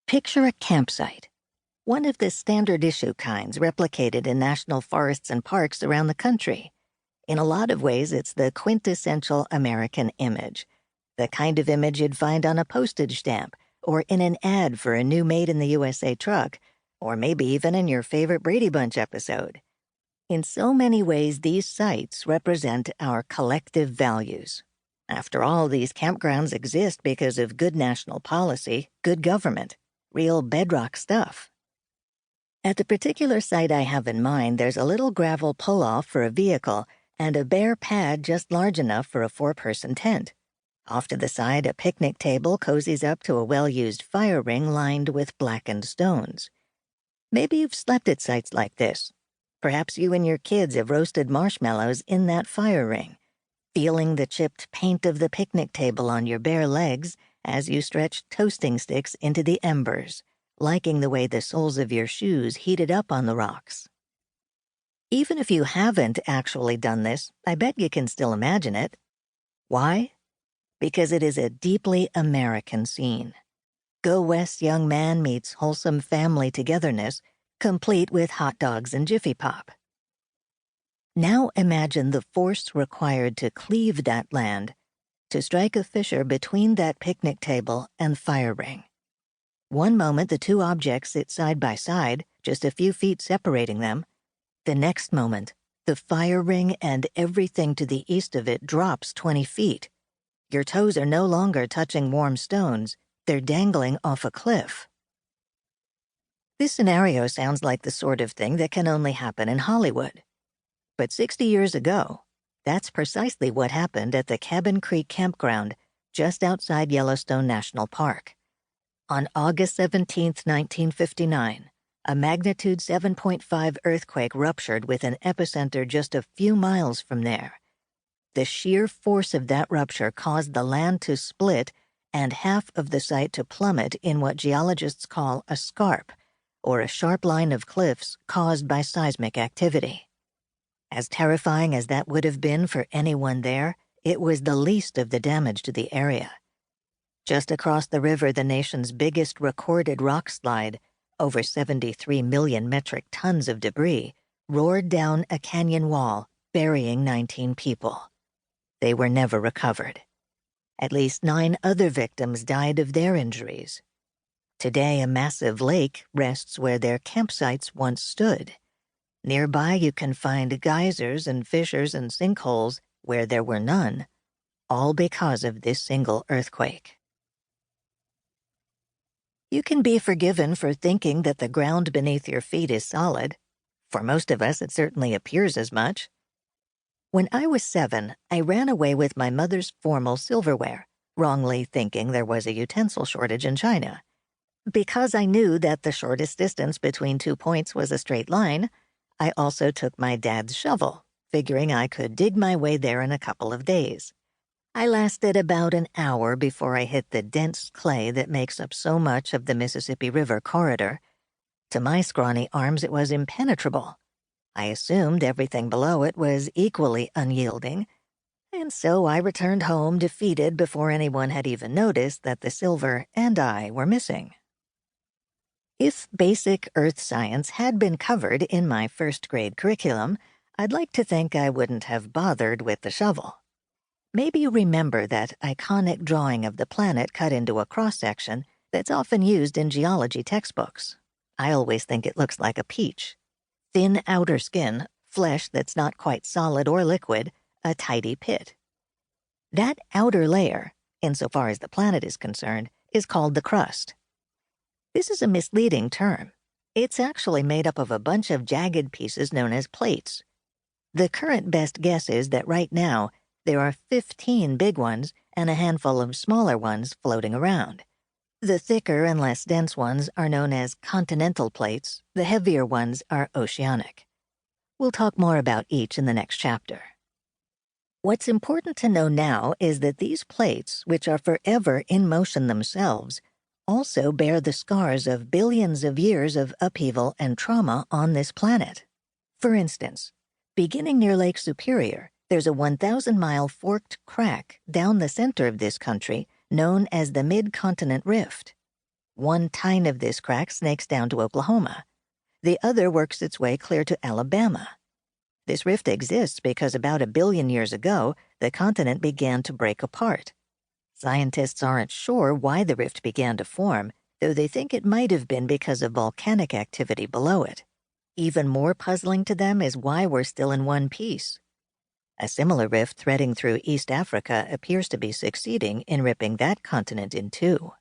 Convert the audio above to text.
Picture a campsite, one of the standard issue kinds replicated in national forests and parks around the country. In a lot of ways, it's the quintessential American image, the kind of image you'd find on a postage stamp or in an ad for a new Made in the USA truck, or maybe even in your favorite Brady Bunch episode. In so many ways, these sites represent our collective values. After all, these campgrounds exist because of good national policy, good government, real bedrock stuff. At the particular site I have in mind, there's a little gravel pull-off for a vehicle and a bare pad just large enough for a 4-person tent. Off to the side, a picnic table cozies up to a well-used fire ring lined with blackened stones. Maybe you've slept at sites like this. Perhaps you and your kids have roasted marshmallows in that fire ring, feeling the chipped paint of the picnic table on your bare legs as you stretch toasting sticks into the embers, liking the way the soles of your shoes heated up on the rocks. Even if you haven't actually done this, I bet you can still imagine it. Why? Because it is a deeply American scene. Go West young man meets wholesome family togetherness, complete with hot dogs and Jiffy Pop. Now imagine the force required to cleave that land, to strike a fissure between that picnic table and fire ring. One moment the two objects sit side by side, just a few feet separating them. The next moment, the fire ring and everything to the east of it drops 20 feet. Your toes are no longer touching warm stones, they're dangling off a cliff. This scenario sounds like the sort of thing that can only happen in Hollywood. But 60 years ago, that's precisely what happened at the Cabin Creek Campground just outside Yellowstone National Park. On August 17, 1959, a magnitude 7.5 earthquake ruptured with an epicenter just a few miles from there. The sheer force of that rupture caused the land to split and half of the site to plummet in what geologists call a scarp, or a sharp line of cliffs caused by seismic activity. As terrifying as that would have been for anyone there, it was the least of the damage to the area. Just across the river, the nation's biggest recorded rock slide, over 73 million metric tons of debris, roared down a canyon wall, burying 19 people. They were never recovered. At least 9 other victims died of their injuries. Today, a massive lake rests where their campsites once stood. Nearby, you can find geysers and fissures and sinkholes where there were none, all because of this single earthquake. You can be forgiven for thinking that the ground beneath your feet is solid. For most of us, it certainly appears as much. When I was 7, I ran away with my mother's formal silverware, wrongly thinking there was a utensil shortage in China. Because I knew that the shortest distance between 2 points was a straight line, I also took my dad's shovel, figuring I could dig my way there in a couple of days. I lasted about an hour before I hit the dense clay that makes up so much of the Mississippi River corridor. To my scrawny arms, it was impenetrable. I assumed everything below it was equally unyielding, and so I returned home defeated before anyone had even noticed that the silver and I were missing. If basic earth science had been covered in my first-grade curriculum, I'd like to think I wouldn't have bothered with the shovel. Maybe you remember that iconic drawing of the planet cut into a cross-section that's often used in geology textbooks. I always think it looks like a peach. Thin outer skin, flesh that's not quite solid or liquid, a tidy pit. That outer layer, insofar as the planet is concerned, is called the crust. This is a misleading term. It's actually made up of a bunch of jagged pieces known as plates. The current best guess is that right now, there are 15 big ones and a handful of smaller ones floating around. The thicker and less dense ones are known as continental plates, the heavier ones are oceanic. We'll talk more about each in the next chapter. What's important to know now is that these plates, which are forever in motion themselves, also bear the scars of billions of years of upheaval and trauma on this planet. For instance, beginning near Lake Superior, there's a 1,000-mile forked crack down the center of this country known as the Mid-Continent Rift. One tine of this crack snakes down to Oklahoma. The other works its way clear to Alabama. This rift exists because about 1 billion years ago, the continent began to break apart. Scientists aren't sure why the rift began to form, though they think it might have been because of volcanic activity below it. Even more puzzling to them is why we're still in one piece. A similar rift threading through East Africa appears to be succeeding in ripping that continent in two.